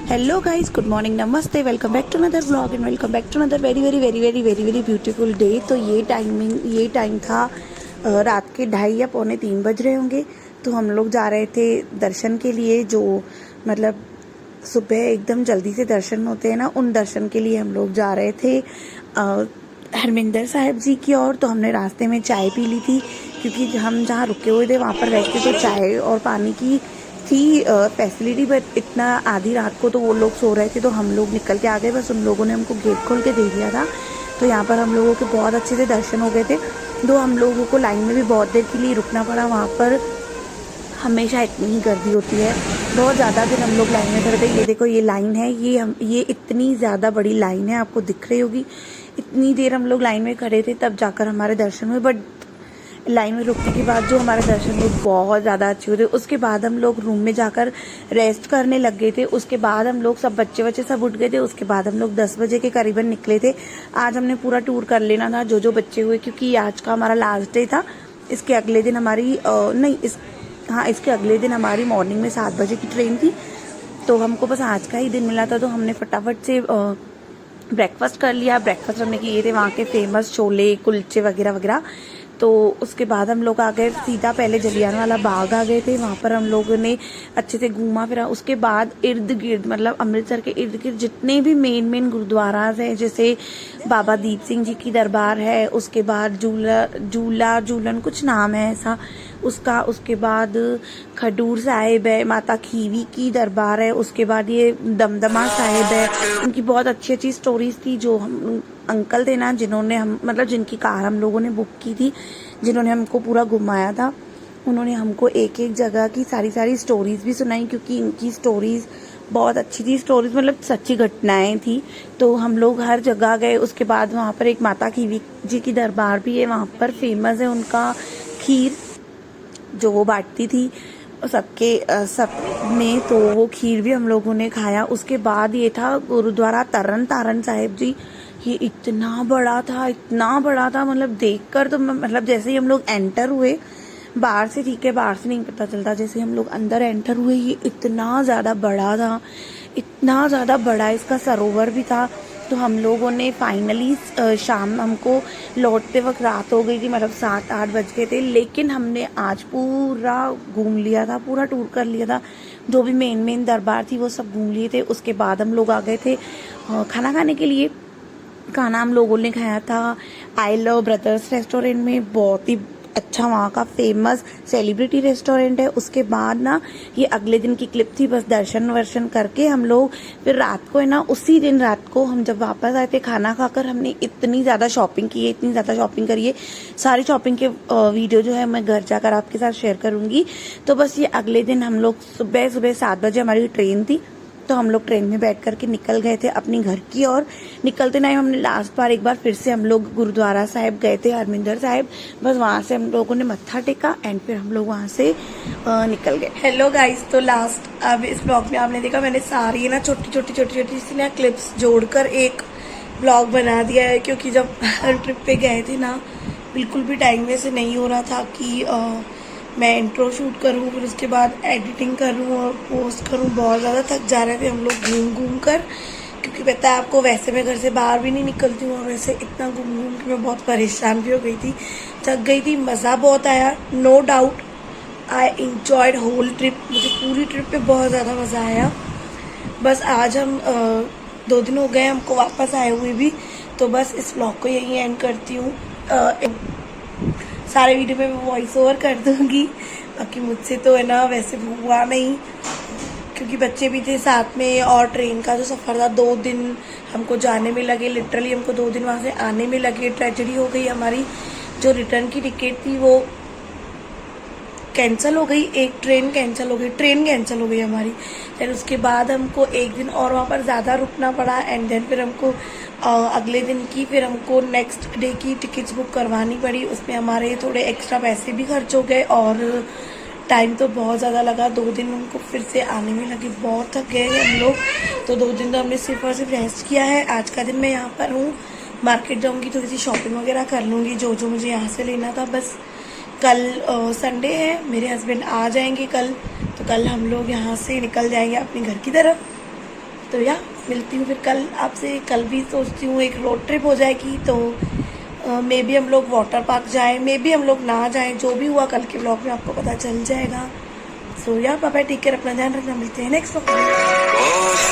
Hello guys, good morning, नमस्ते, welcome back to another vlog and welcome back to another very very very very very very beautiful day. तो ये time था रात के 2:30 या पौने 3 बज रहे होंगे। तो हम लोग जा रहे थे दर्शन के लिए, जो मतलब सुबह एकदम जल्दी से दर्शन होते हैं ना, उन दर्शन के लिए हम लोग जा रहे थे हरमिंदर साहिब जी की ओर। तो हमने रास्ते में चाय पी ली थी, क्योंकि हम जहाँ रुके हुए थे वहाँ पर वैसे तो चाय और पानी की थी फैसिलिटी, बट इतना आधी रात को तो वो लोग सो रहे थे, तो हम लोग निकल के आ गए। बस उन लोगों ने हमको गेट खोल के दे दिया था। तो यहाँ पर हम लोगों के बहुत अच्छे से दर्शन हो गए थे। तो हम लोगों को लाइन में भी बहुत देर के लिए रुकना पड़ा। वहाँ पर हमेशा इतनी ही गर्दी होती है, बहुत ज़्यादा दिन हम लोग लाइन में खड़े थे। ये देखो, ये लाइन है, ये इतनी ज़्यादा बड़ी लाइन है, आपको दिख रही होगी। इतनी देर हम लोग लाइन में खड़े थे, तब जाकर हमारे दर्शन हुए। बट लाइन में रुकने के बाद जो हमारे दर्शन हुए बहुत ज़्यादा अच्छे हुए थे। उसके बाद हम लोग रूम में जाकर रेस्ट करने लग गए थे। उसके बाद हम लोग सब बच्चे सब उठ गए थे। उसके बाद हम लोग 10 बजे के करीबन निकले थे। आज हमने पूरा टूर कर लेना था, जो बच्चे हुए, क्योंकि आज का हमारा लास्ट डे था। इसके अगले दिन हमारी इसके अगले दिन हमारी मॉर्निंग में 7 बजे की ट्रेन थी। तो हमको बस आज का ही दिन मिला था, तो हमने फटाफट से ब्रेकफास्ट कर लिया। ब्रेकफास्ट हमने किए थे वहाँ के फेमस छोले कुलचे वगैरह वगैरह। तो उसके बाद हम लोग आ गए सीधा, पहले जलियांवाला बाग आ गए थे। वहाँ पर हम लोगों ने अच्छे से घूमा फिरा। उसके बाद इर्द गिर्द, मतलब अमृतसर के इर्द गिर्द जितने भी मेन गुरुद्वाराज हैं, जैसे बाबा दीप सिंह जी की दरबार है, उसके बाद झूलन कुछ नाम है ऐसा उसका, उसके बाद खडूर साहिब है, माता खीवी की दरबार है, उसके बाद ये दमदमा साहिब है। उनकी बहुत अच्छी अच्छी स्टोरीज थी। जो हम अंकल थे ना, जिनकी कार हम लोगों ने बुक की थी, जिन्होंने हमको पूरा घुमाया था, उन्होंने हमको एक एक जगह की सारी स्टोरीज भी सुनाई, क्योंकि इनकी स्टोरीज बहुत अच्छी थी। स्टोरीज मतलब सच्ची घटनाएं थी। तो हम लोग हर जगह गए। उसके बाद वहाँ पर एक माता खीवी जी की दरबार भी है, वहाँ पर फेमस है उनका खीर, जो वो बांटती थी सब में। तो वो खीर भी हम लोगों ने खाया। उसके बाद ये था गुरुद्वारा तरन तारण साहिब जी। ये इतना बड़ा था, मतलब देखकर तो मतलब जैसे ही हम लोग एंटर हुए बाहर से, ठीक है बाहर से नहीं पता चलता, जैसे हम लोग अंदर एंटर हुए, ये इतना ज़्यादा बड़ा था, इतना ज़्यादा बड़ा इसका सरोवर भी था। तो हम लोगों ने फाइनली शाम, हमको लौटते वक्त रात हो गई थी, मतलब 7-8 बज गए थे, लेकिन हमने आज पूरा घूम लिया था, पूरा टूर कर लिया था। जो भी मेन दरबार थी वो सब घूम लिए थे। उसके बाद हम लोग आ गए थे खाना खाने के लिए। खाना हम लोगों ने खाया था आई लव ब्रदर्स रेस्टोरेंट में, बहुत ही अच्छा, वहाँ का फेमस सेलिब्रिटी रेस्टोरेंट है। उसके बाद ना, ये अगले दिन की क्लिप थी, बस दर्शन वर्शन करके हम लोग फिर रात को है ना, उसी दिन रात को हम जब वापस आए थे खाना खाकर, हमने इतनी ज़्यादा शॉपिंग की है, इतनी ज़्यादा शॉपिंग करी है। सारी शॉपिंग के वीडियो जो है मैं घर जाकर आपके साथ शेयर करूँगी। तो बस ये अगले दिन हम लोग सुबह 7 बजे हमारी ट्रेन थी, तो हम लोग ट्रेन में बैठ करके निकल गए थे अपनी घर की ओर। निकलते नहीं, हमने लास्ट बार एक बार फिर से हम लोग गुरुद्वारा साहिब गए थे, हरमिंदर साहिब। बस वहाँ से हम लोगों ने मत्था टेका एंड फिर हम लोग वहाँ से निकल गए। हेलो गाइस, तो लास्ट अब इस ब्लॉग में आपने देखा, मैंने सारी ना छोटी सी ना क्लिप्स जोड़कर एक ब्लॉग बना दिया है, क्योंकि जब ट्रिप पे गए थे ना, बिल्कुल भी टाइम में से नहीं हो रहा था कि मैं इंट्रो शूट करूँ, फिर उसके बाद एडिटिंग करूँ और पोस्ट करूँ। बहुत ज़्यादा थक जा रहे थे हम लोग घूम कर, क्योंकि पता है आपको, वैसे मैं घर से बाहर भी नहीं निकलती हूँ, और वैसे इतना घूम के मैं बहुत परेशान भी हो गई थी, थक गई थी। मज़ा बहुत आया, no doubt I enjoyed whole trip. मुझे पूरी ट्रिप पे बहुत ज़्यादा मज़ा आया। बस आज हम 2 दिन हो गए हमको वापस आए हुए भी, तो बस इस ब्लॉग को यहीं एंड करती हूँ। सारे वीडियो में मैं वॉइस ओवर कर दूंगी, बाकी मुझसे तो है ना वैसे हुआ नहीं, क्योंकि बच्चे भी थे साथ में, और ट्रेन का जो सफ़र था 2 दिन हमको जाने में लगे, लिटरली हमको 2 दिन वहाँ से आने में लगे। ट्रेजेडी हो गई हमारी, जो रिटर्न की टिकट थी वो कैंसिल हो गई, एक ट्रेन कैंसिल हो गई हमारी। फिर उसके बाद हमको एक दिन और वहाँ पर ज़्यादा रुकना पड़ा, एंड देन फिर हमको अगले दिन की, फिर हमको नेक्स्ट डे की टिकट्स बुक करवानी पड़ी। उसमें हमारे थोड़े एक्स्ट्रा पैसे भी खर्च हो गए, और टाइम तो बहुत ज़्यादा लगा। 2 दिन हमको फिर से आने में लगे, बहुत थक गए हम लोग। तो 2 दिन तो हमने सिर्फ और सिर्फ रेस्ट किया है। आज का दिन मैं यहाँ पर हूँ, मार्केट जाऊँगी, थोड़ी सी शॉपिंग वगैरह कर लूँगी, जो मुझे यहाँ से लेना था। बस कल संडे है, मेरे हस्बैंड आ जाएंगे कल, तो कल हम लोग यहाँ से निकल जाएंगे अपने घर की तरफ। तो या मिलती हूँ फिर कल आपसे। कल भी सोचती हूँ एक रोड ट्रिप हो जाएगी, तो मे बी हम लोग वाटर पार्क जाएं, मे बी हम लोग ना जाएं, जो भी हुआ कल के ब्लॉग में आपको पता चल जाएगा। सो या बाय बाय, टेक केयर, अपना ध्यान रखना, मिलते हैं नेक्स्ट ब्लॉग में।